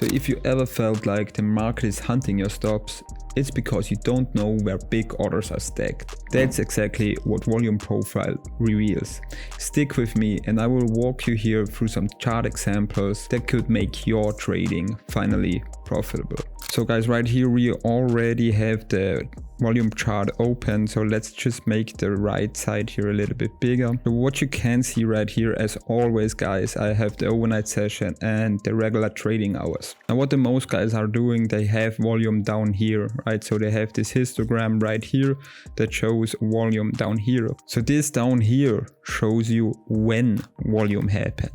So if you ever felt like the market is hunting your stops, it's because you don't know where big orders are stacked. That's exactly what volume profile reveals. Stick with me and I will walk you here through some chart examples that could make your trading finally profitable. So guys, right here we already have the volume chart open, so let's just make the right side here a little bit bigger. So what you can see right here, as always guys, I have the overnight session and the regular trading hours. And what the most guys are doing, they have volume down here, right? So they have this histogram right here that shows volume down here. So this down here shows you when volume happened,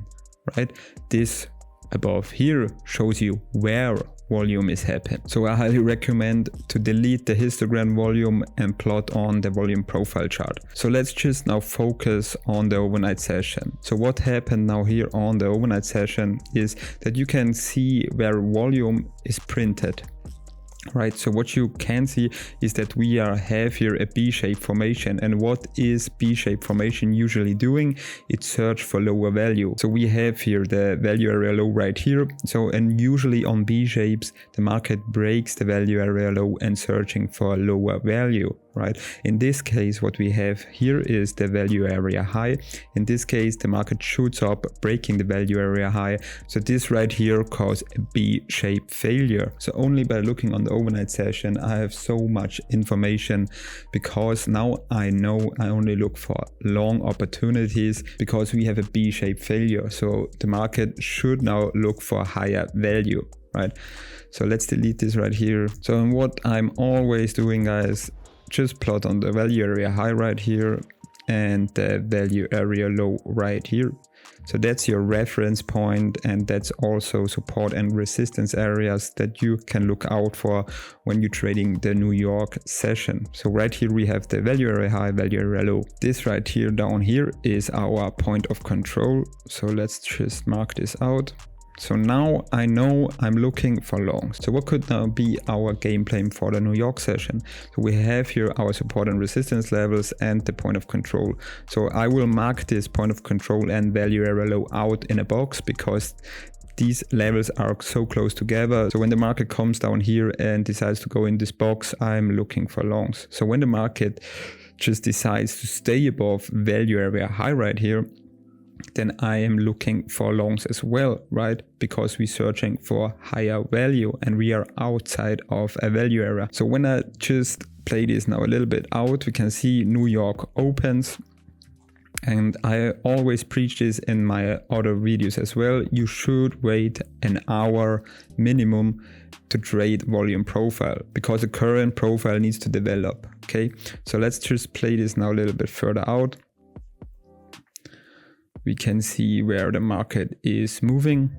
right? This above here shows you where volume is happening. So I highly recommend to delete the histogram volume and plot on the volume profile chart. So let's just now focus on the overnight session. So what happened now here on the overnight session is that you can see where volume is printed. Right, so what you can see is that we have here a B-shaped formation. And what is B-shaped formation usually doing? It search for lower value. So we have here the value area low right here. So and usually on B-shapes, the market breaks the value area low and searching for a lower value. Right. In this case, what we have here is the value area high. In this case, the market shoots up, breaking the value area high. So this right here caused a B-shaped failure. So only by looking on the overnight session, I have so much information, because now I know I only look for long opportunities because we have a B-shaped failure. So the market should now look for higher value, right? So let's delete this right here. So what I'm always doing, guys, just plot on the value area high right here and the value area low right here. So that's your reference point, and that's also support and resistance areas that you can look out for when you're trading the New York session. So right here we have the value area high, value area low. This right here down here is our point of control. So let's just mark this out. So now I know I'm looking for longs. So what could now be our game plan for the New York session? So we have here our support and resistance levels and the point of control. So I will mark this point of control and value area low out in a box, because these levels are so close together. So when the market comes down here and decides to go in this box, I'm looking for longs. So when the market just decides to stay above value area high right here, then I am looking for longs as well, right? Because we're searching for higher value and we are outside of a value area. So when I just play this now a little bit out, we can see New York opens. And I always preach this in my other videos as well. You should wait an hour minimum to trade volume profile, because the current profile needs to develop. Okay, so let's just play this now a little bit further out. We can see where the market is moving.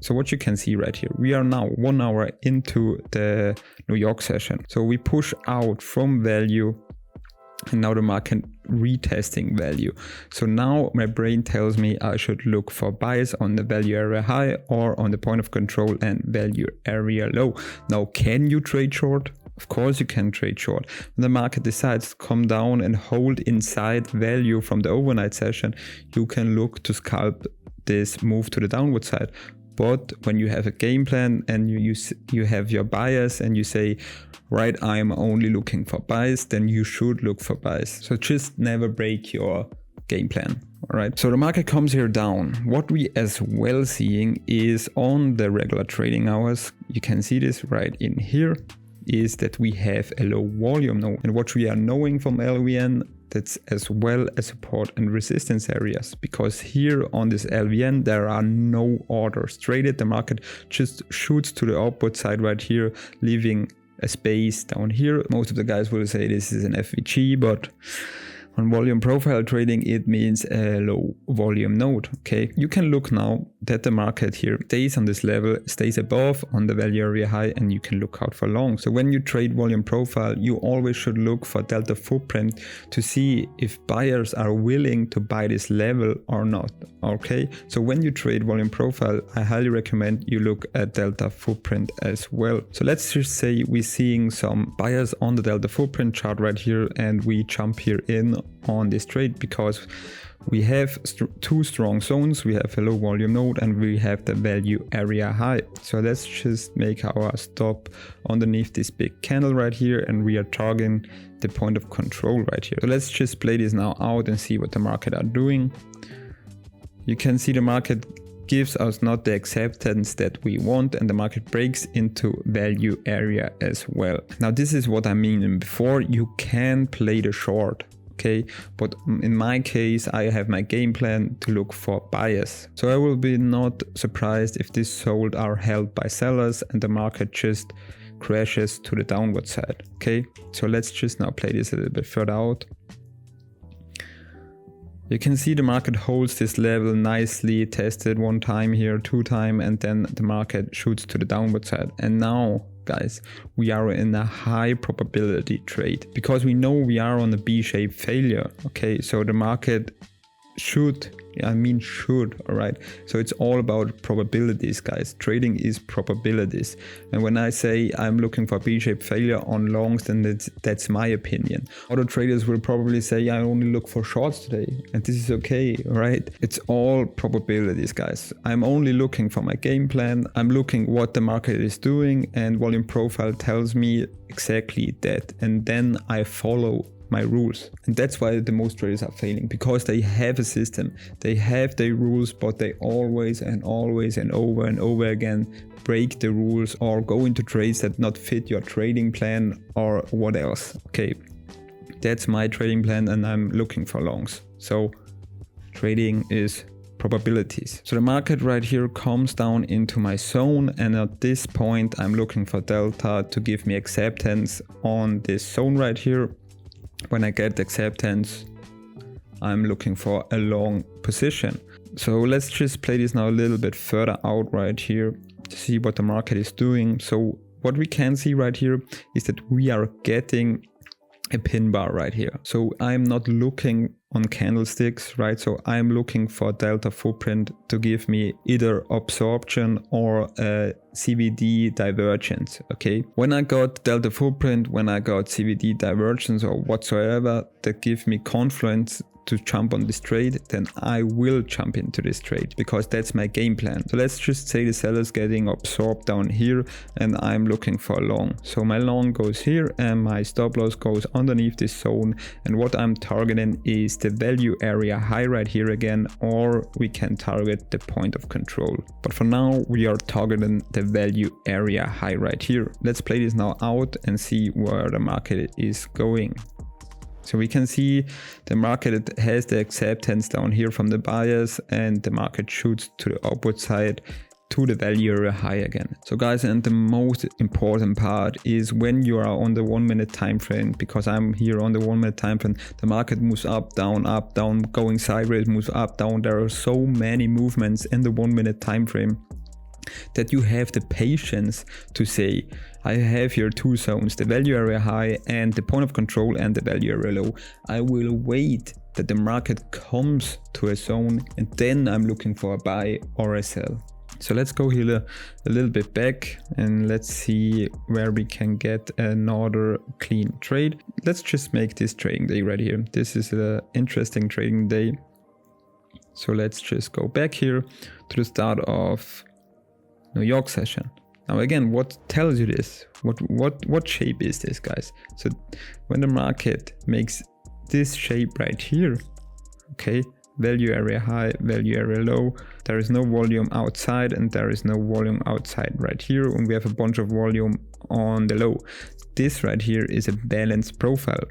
So what you can see right here, we are now 1 hour into the New York session. So we push out from value and now the market retesting value. So now my brain tells me I should look for buys on the value area high or on the point of control and value area low. Now, can you trade short? Of course you can trade short. When the market decides to come down and hold inside value from the overnight session, you can look to scalp this move to the downward side. But when you have a game plan and you have your bias and you say, right, I'm only looking for buys, then you should look for buys. So just never break your game plan. All right, so the market comes here down. What we as well seeing is on the regular trading hours, you can see this right in here, is that we have a low volume now. And what we are knowing from LVN, that's as well as support and resistance areas, because here on this LVN there are no orders traded. The market just shoots to the upward side right here, leaving a space down here. Most of the guys will say this is an FVG, but on volume profile trading, it means a low volume node. Okay, you can look now that the market here stays on this level, stays above on the value area high, and you can look out for long. So when you trade volume profile, you always should look for delta footprint to see if buyers are willing to buy this level or not. Okay, so when you trade volume profile, I highly recommend you look at delta footprint as well. So let's just say we're seeing some buyers on the delta footprint chart right here, and we jump here in on this trade because We have two strong zones. We have a low volume node and we have the value area high. So let's just make our stop underneath this big candle right here, and we are targeting the point of control right here. So let's just play this now out and see what the market are doing. You can see the market gives us not the acceptance that we want, and the market breaks into value area as well. Now this is what I mean before. You can play the short, okay, but in my case I have my game plan to look for buyers. So I will be not surprised if this sold are held by sellers and the market just crashes to the downward side. Okay, so let's just now play this a little bit further out. You can see the market holds this level nicely, tested one time here, two times, and then the market shoots to the downward side. And now, guys, we are in a high probability trade because we know we are on a B-shaped failure. Okay, so the market should, all right. So it's all about probabilities, guys. Trading is probabilities. And when I say I'm looking for B-shaped failure on longs, then that's my opinion. Other traders will probably say I only look for shorts today, and this is okay, right? It's all probabilities, guys. I'm only looking for my game plan. I'm looking what the market is doing, and volume profile tells me exactly that. And then I follow my rules. And that's why the most traders are failing, because they have a system, they have their rules, but they always and over and over again break the rules or go into trades that not fit your trading plan or what else. Okay, that's my trading plan and I'm looking for longs. So trading is probabilities. So the market right here comes down into my zone, and at this point I'm looking for delta to give me acceptance on this zone right here. When I get acceptance, I'm looking for a long position. So let's just play this now a little bit further out right here to see what the market is doing. So what we can see right here is that we are getting a pin bar right here. So I'm not looking on candlesticks, right? So I'm looking for delta footprint to give me either absorption or a CVD divergence, okay? When I got delta footprint, when I got CVD divergence or whatsoever that give me confluence to jump on this trade, then I will jump into this trade because that's my game plan. So let's just say the seller's getting absorbed down here and I'm looking for a long. So my long goes here and my stop loss goes underneath this zone, and what I'm targeting is the value area high right here again, or we can target the point of control. But for now we are targeting the value area high right here. Let's play this now out and see where the market is going. So we can see the market has the acceptance down here from the buyers, and the market shoots to the upward side to the value area high again. So guys, and the most important part is when you are on the 1 minute time frame, because I'm here on the 1 minute time frame, the market moves up, down, going sideways, moves up, down. There are so many movements in the 1 minute time frame that you have the patience to say, I have here two zones, the value area high and the point of control and the value area low. I will wait that the market comes to a zone and then I'm looking for a buy or a sell. So let's go here a little bit back and let's see where we can get another clean trade. Let's just make this trading day right here. This is an interesting trading day. So let's just go back here to the start of New York session. Now again, what tells you this? What shape is this, guys? So when the market makes this shape right here, okay, value area high, value area low, there is no volume outside and there is no volume outside right here, and we have a bunch of volume on the low. This right here is a balanced profile.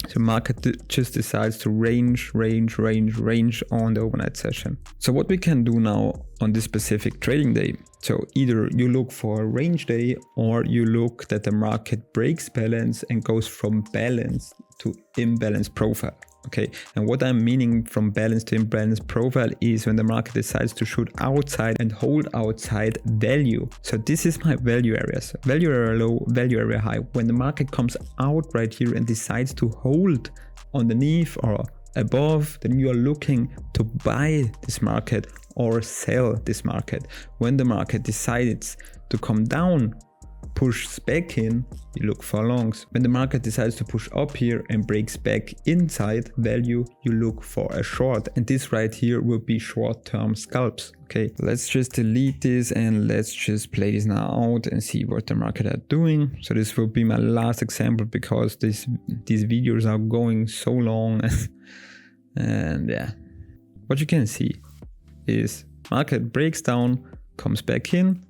So market just decides to range on the overnight session. So what we can do now on this specific trading day, so either you look for a range day or you look that the market breaks balance and goes from balance to imbalance profile. Okay, and what I'm meaning from balance to imbalance profile is when the market decides to shoot outside and hold outside value. So this is my value areas, value area low, value area high. When the market comes out right here and decides to hold underneath or above, then you are looking to buy this market or sell this market. When the market decides to come down pushes back in, you look for longs. When the market decides to push up here and breaks back inside value, you look for a short. And this right here will be short-term scalps. Okay, let's just delete this and let's just play this now out and see what the market are doing. So this will be my last example because these videos are going so long. And yeah, what you can see is market breaks down, comes back in,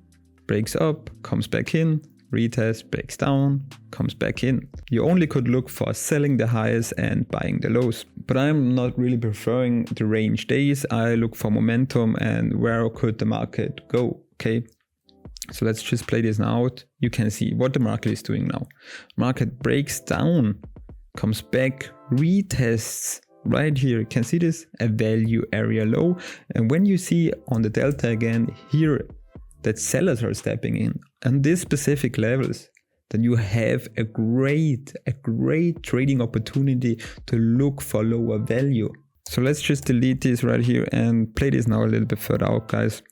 breaks up, comes back in, retest, breaks down, comes back in. You only could look for selling the highs and buying the lows. But I'm not really preferring the range days. I look for momentum and where could the market go, okay? So let's just play this now out. You can see what the market is doing now. Market breaks down, comes back, retests right here. You can see this, a value area low. And when you see on the delta again here, that sellers are stepping in on these specific levels, then you have a great trading opportunity to look for lower value. So let's just delete this right here and play this now a little bit further out, guys.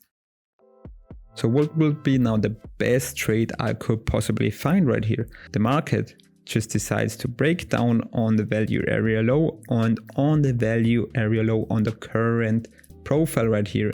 So what will be now the best trade I could possibly find right here? The market just decides to break down on the value area low and on the value area low on the current profile right here.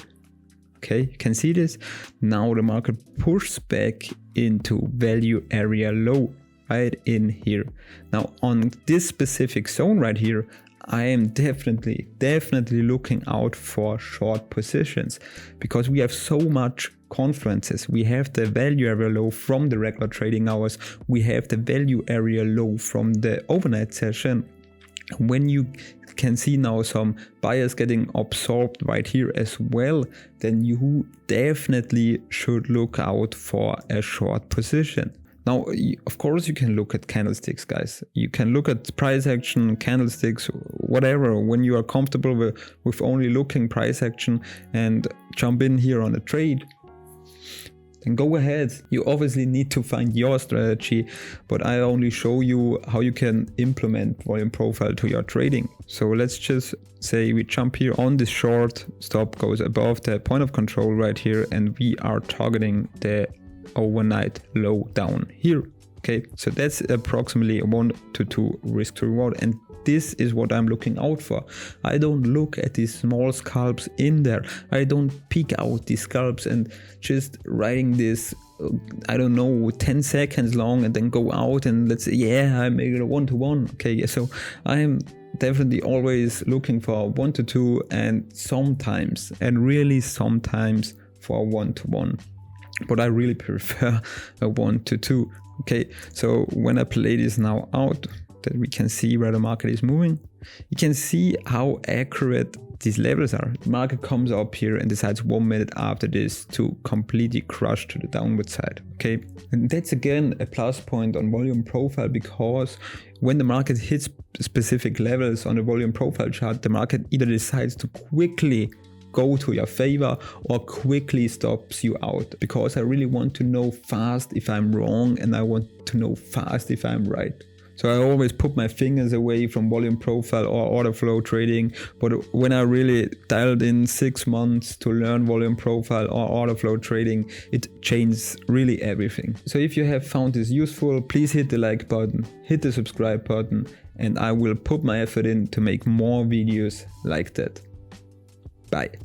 Okay, you can see this. Now the market pushes back into value area low right in here. Now on this specific zone right here, I am definitely looking out for short positions because we have so much confluences. We have the value area low from the regular trading hours. We have the value area low from the overnight session. When you can see now some buyers getting absorbed right here as well, then you definitely should look out for a short position. Now, of course, you can look at candlesticks, guys. You can look at price action, candlesticks, whatever. When you are comfortable with only looking price action and jump in here on a trade, then go ahead. You obviously need to find your strategy, but I only show you how you can implement volume profile to your trading. So let's just say we jump here on this short, stop goes above the point of control right here, and we are targeting the overnight low down here. Okay, so that's approximately 1 to 2 risk to reward, and this is what I'm looking out for. I don't look at these small scalps in there. I don't pick out these scalps and just writing this, I don't know, 10 seconds long and then go out and let's say, yeah, I make it a 1-to-1. Okay, so I'm definitely always looking for 1 to 2 and sometimes, and really sometimes, for 1-to-1. But I really prefer a 1 to 2. Okay, so when I play this now out, that we can see where the market is moving, you can see how accurate these levels are. The market comes up here and decides 1 minute after this to completely crush to the downward side. Okay, and that's again a plus point on volume profile, because when the market hits specific levels on the volume profile chart, the market either decides to quickly go to your favor or quickly stops you out, because I really want to know fast if I'm wrong and I want to know fast if I'm right. So I always put my fingers away from volume profile or order flow trading, but when I really dialed in 6 months to learn volume profile or order flow trading, it changed really everything. So if you have found this useful, please hit the like button, hit the subscribe button, and I will put my effort in to make more videos like that. Bye.